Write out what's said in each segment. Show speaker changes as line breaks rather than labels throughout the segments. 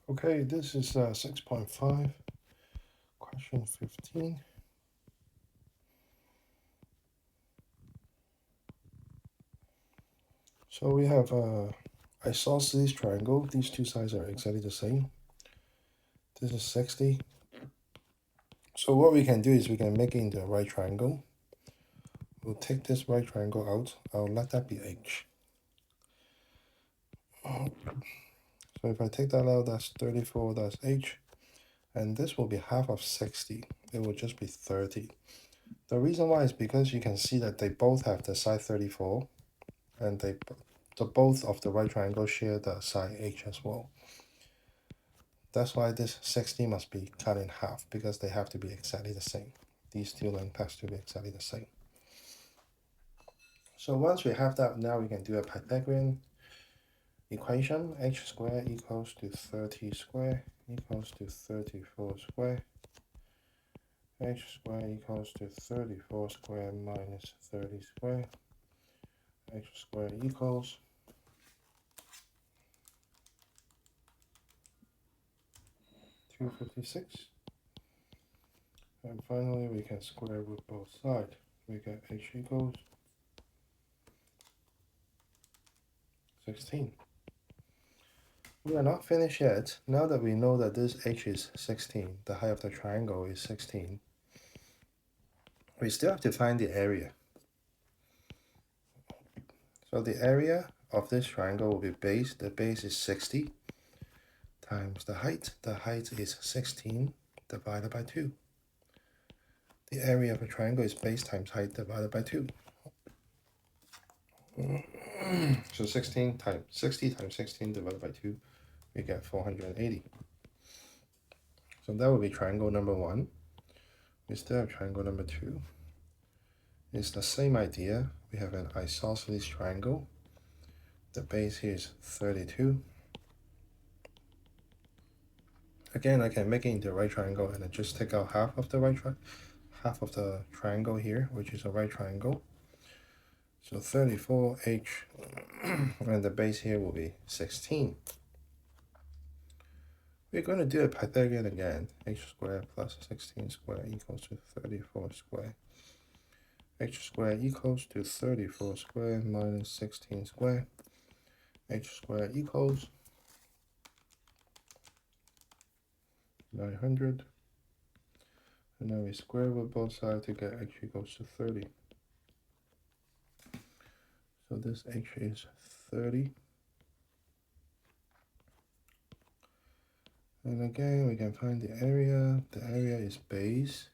Okay, this is 6.5, question 15. So we have isosceles triangle. These two sides are exactly the same. This is 60. So what we can do is we can make it into a right triangle. We'll take this right triangle out. I'll let that be H. So if I take that out, that's 34, that's H. And this will be half of 60. It will just be 30. The reason why is because you can see that they both have the side 34. And both of the right triangles share the side H as well. That's why this 60 must be cut in half, because they have to be exactly the same. These two lengths has to be exactly the same. So once we have that, now we can do a Pythagorean equation. H squared equals to 30 squared equals to 34 squared. H squared equals to 34 squared minus 30 squared. H squared equals 256. And finally, we can square root both sides. We get H equals 16. We are not finished yet. Now that we know that this H is 16, the height of the triangle is 16, we still have to find the area. So the area of this triangle will be base. The base is 60 times the height. The height is 16 divided by 2. The area of a triangle is base times height divided by 2. So 60 times 16 divided by 2, we get 480. So that will be triangle number 1. We still have triangle number 2. It's the same idea. We have an isosceles triangle. The base here is 32. Again, I can make it into a right triangle and then just take out half of the half of the triangle here, which is a right triangle. So 34H, and the base here will be 16. We're going to do a Pythagorean again. H squared plus 16 squared equals to 34 squared. H squared equals to 34 squared minus 16 squared. H squared equals 900. And now we square root both sides to get H equals to 30. So this H is 30. And again, we can find the area. The area is base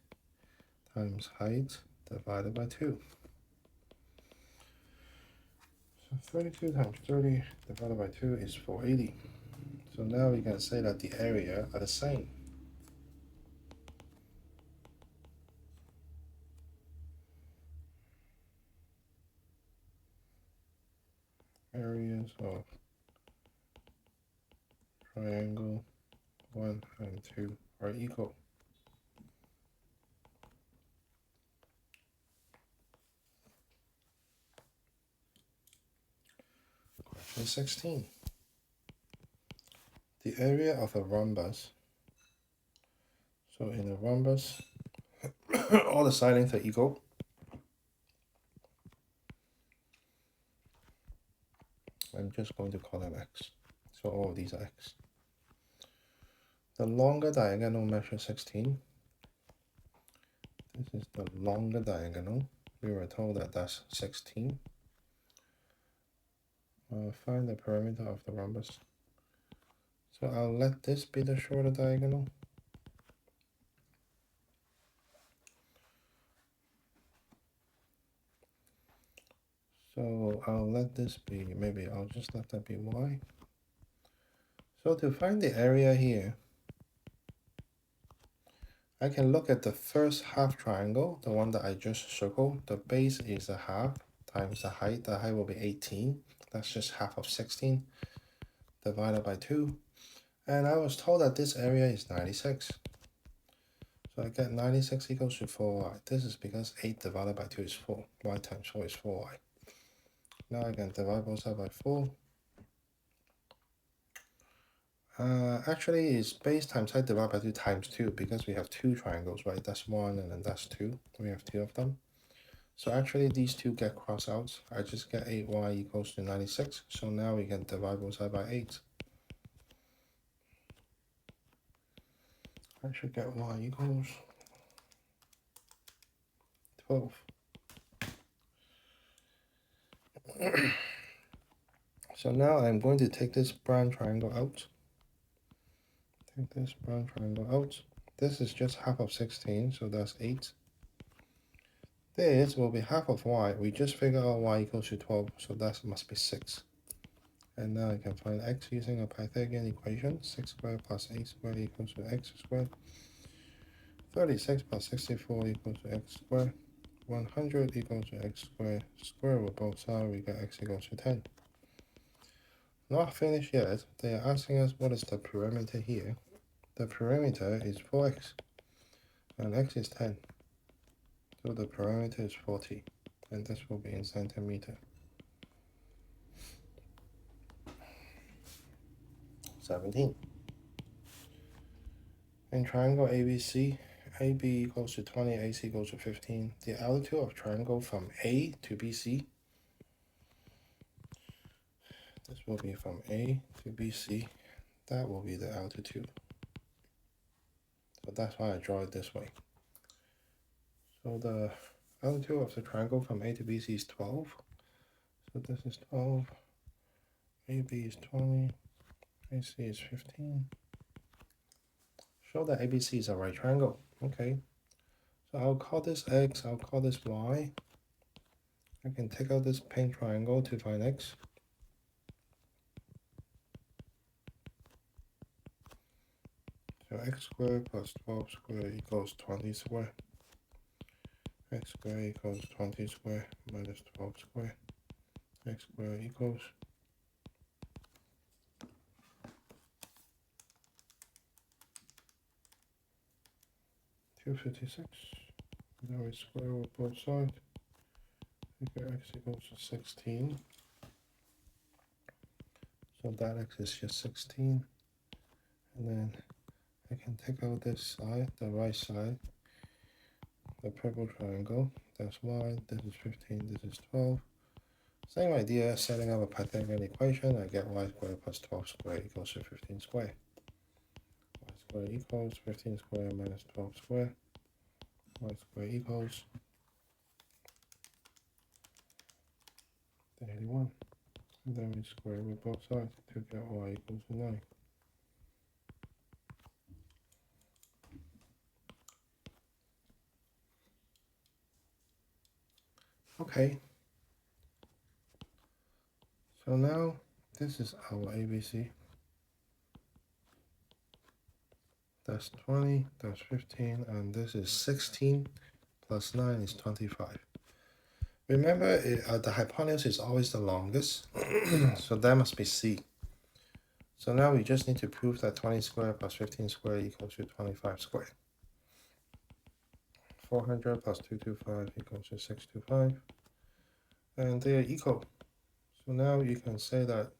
times height divided by 2. So 32 times 30 divided by 2 is 480. So now we can say that the area are the same. Areas of triangle 1 and 2 are equal. Question 16. The area of a rhombus. So in a rhombus, all the side lengths are equal. I'm just going to call them x. So all of these are x. The longer diagonal measures 16. This is the longer diagonal. We were told that that's 16. Find the perimeter of the rhombus. So I'll let this be the shorter diagonal. So I'll let this be, maybe I'll just let that be y. So to find the area here, I can look at the first half triangle, the one that I just circled. The base is a half times the height. The height will be 18. That's just half of 16 divided by 2. And I was told that this area is 96. So I get 96 equals to 4y. This is because 8 divided by 2 is 4. Y times 4 is 4y. Now I can divide both sides by 4. Actually, it's base times height divided by 2 times 2 because we have two triangles, right? That's 1 and then that's 2. We have 2 of them. So actually, these two get crossed out. I just get 8y equals to 96. So now we can divide both sides by 8. I should get y equals 12. So now I'm going to take this brown triangle out. Take this brown triangle out. This is just half of 16, so that's 8. This will be half of y. We just figured out y equals to 12, so that must be 6. And now I can find x using a Pythagorean equation. 6 squared plus 8 squared equals to x squared. 36 plus 64 equals to x squared. 100 equals to x squared. Square root both sides, we get x equals to 10. Not finished yet. They are asking us what is the perimeter here. The perimeter is 4x, and x is 10. So the perimeter is 40, and this will be in centimeter. 17. In triangle ABC, AB equals to 20, AC equals to 15. The altitude of triangle from A to BC, this will be from A to BC. That will be the altitude. So that's why I draw it this way. So the altitude of the triangle from A to BC is 12. So this is 12. AB is 20. AC is 15. Show that ABC is a right triangle. Okay. So I'll call this X, I'll call this Y. I can take out this pink triangle to find X. So x squared plus 12 squared equals 20 squared. X squared equals 20 squared minus 12 squared. X squared equals 256. Now we square root both sides. We get x equals to 16. So that x is just 16. And then I can take out this side, the right side, the purple triangle. That's y, this is 15, this is 12. Same idea, setting up a Pythagorean equation. I get y squared plus 12 squared equals to 15 squared. Y squared equals 15 squared minus 12 squared. Y squared equals 81. And then we square root both sides to get y equals to 9. Okay. So now this is our ABC. That's 20, that's 15, and this is 16 plus 9 is 25. Remember, the hypotenuse is always the longest, so that must be C. So now we just need to prove that 20 squared plus 15 squared equals to 25 squared. 400 plus 225 equals to 625. And they are equal. So now you can say that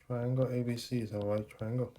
triangle ABC is a right triangle.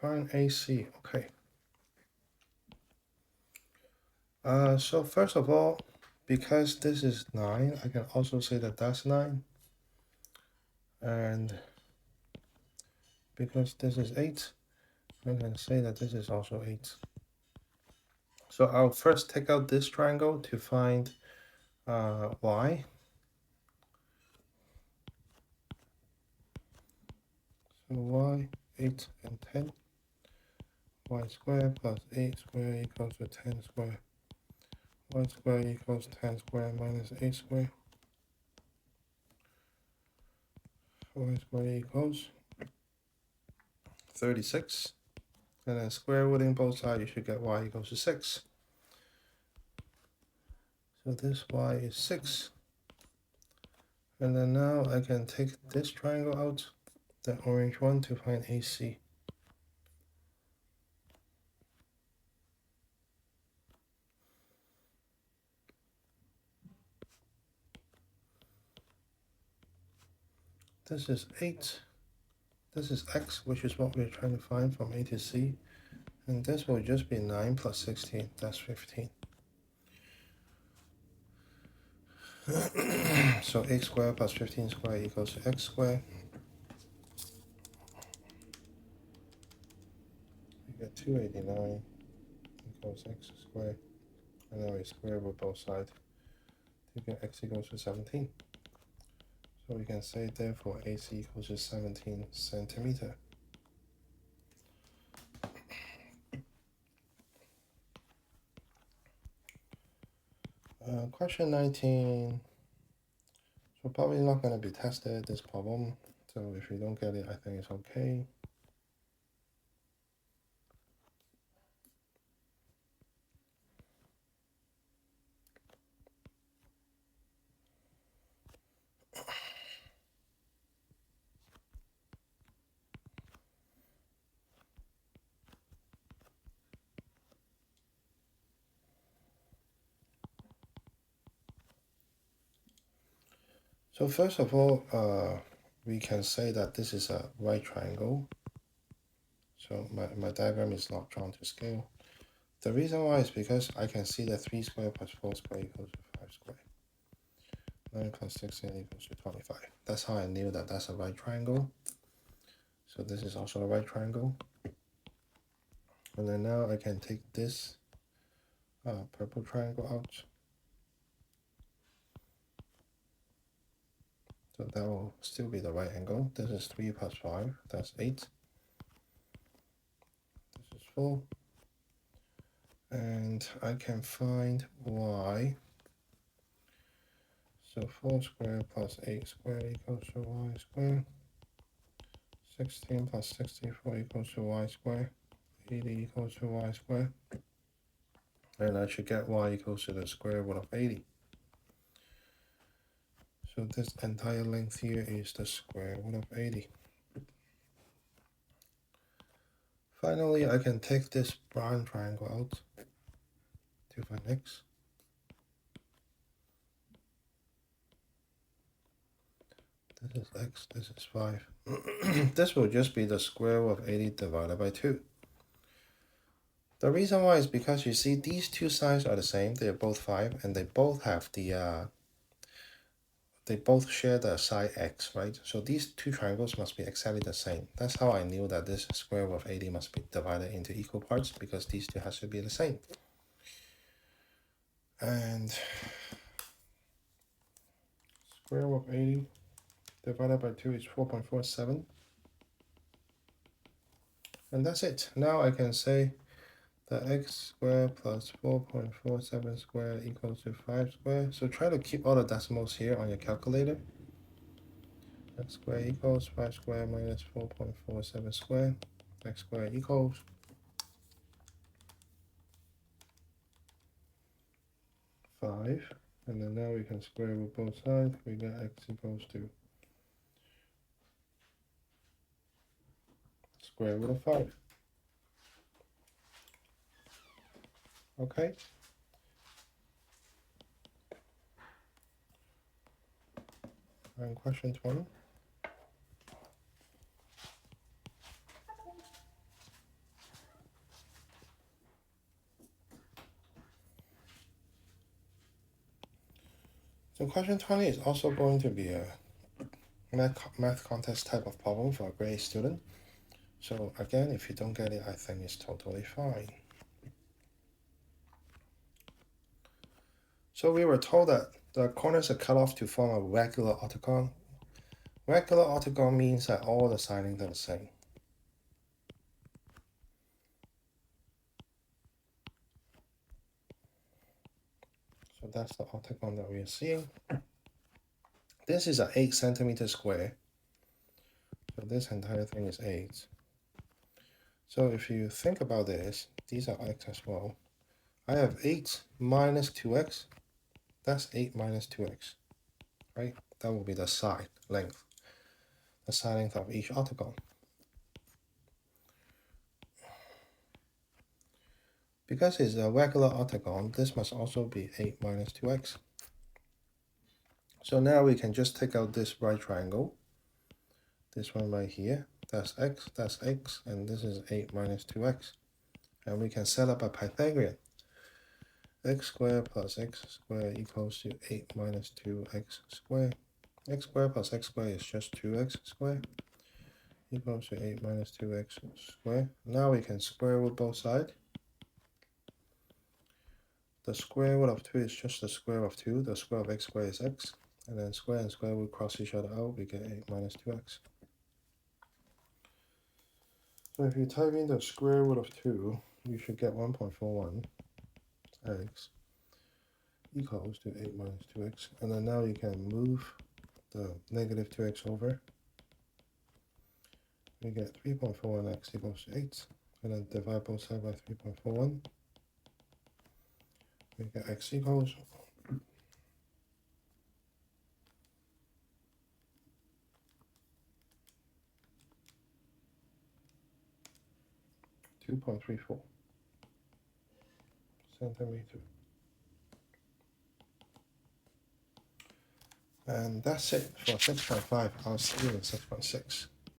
Find AC. Okay. So first of all, because this is 9, I can also say that that's 9. And because this is 8, I can say that this is also 8. So I'll first take out this triangle to find y. So y, 8 and 10. Y squared plus 8 squared equals to 10 squared. Y squared equals 10 squared minus 8 squared. 4y squared equals 36. And then square rooting both sides, you should get y equals to 6. So this y is 6. And then now I can take this triangle out, the orange one, to find AC. This is 8. This is x, which is what we're trying to find from A to C. And this will just be 9 plus 16, that's 15. So 8 squared plus 15 squared equals to x squared. We get 289 equals x squared. And now we square root both sides to get x equals to 17. So we can say therefore AC equals to 17 centimeter. Question 19. So probably not going to be tested, this problem. So if you don't get it, I think it's okay. So first of all, we can say that this is a right triangle. So my diagram is not drawn to scale. The reason why is because I can see that 3 squared plus 4 squared equals to 5 squared. 9 plus 16 equals to 25. That's how I knew that that's a right triangle. So this is also a right triangle. And then now I can take this purple triangle out. So that will still be the right angle. This is 3 plus 5, that's 8. This is 4. And I can find y. So 4 squared plus 8 squared equals to y squared. 16 plus 64 equals to y squared. 80 equals to y squared. And I should get y equals to the square root of 80. So this entire length here is the square root of 80. Finally, I can take this brown triangle out to find x. This is x, this is 5. This will just be the square root of 80 divided by 2. The reason why is because you see these two sides are the same, they're both 5, and they both have the they both share the side x, right? So these two triangles must be exactly the same. That's how I knew that this square root of 80 must be divided into equal parts, because these two has to be the same. And square root of 80 divided by 2 is 4.47. And that's it. Now I can say that x squared plus 4.47 squared equals to 5 squared. So try to keep all the decimals here on your calculator. X squared equals 5 squared minus 4.47 squared. X squared equals 5. And then now we can square root both sides. We get x equals to square root of 5. Okay. And question 20. So question 20 is also going to be a math contest type of problem for a grade student. So again, if you don't get it, I think it's totally fine. So we were told that the corners are cut off to form a regular octagon. Regular octagon means that all the sidings are the same. So that's the octagon that we are seeing. This is an 8 centimeter square. this entire thing is 8. So if you think about this, these are x as well. I have 8 minus 2x. That's 8 minus 2x, right? That will be the side length. The side length of each octagon. Because it's a regular octagon, this must also be 8 minus 2x. So now we can just take out this right triangle. This one right here, that's x, and this is 8 minus 2x. And we can set up a Pythagorean. X squared plus x squared equals to 8 minus 2x squared. X squared plus x squared is just 2x squared equals to 8 minus 2x squared. Now we can square root both sides. The square root of 2 is just the square of 2. The square of x squared is x. And then square and square root cross each other out. We get 8 minus 2x. So if you type in the square root of 2, you should get 1.41 x equals to 8 minus 2x. And then now you can move the negative 2x over. We get 3.41x equals to 8. And then divide both sides by 3.41. We get x equals 2.34 centimeter. And that's it for 6.5. I'll see you in 6.6.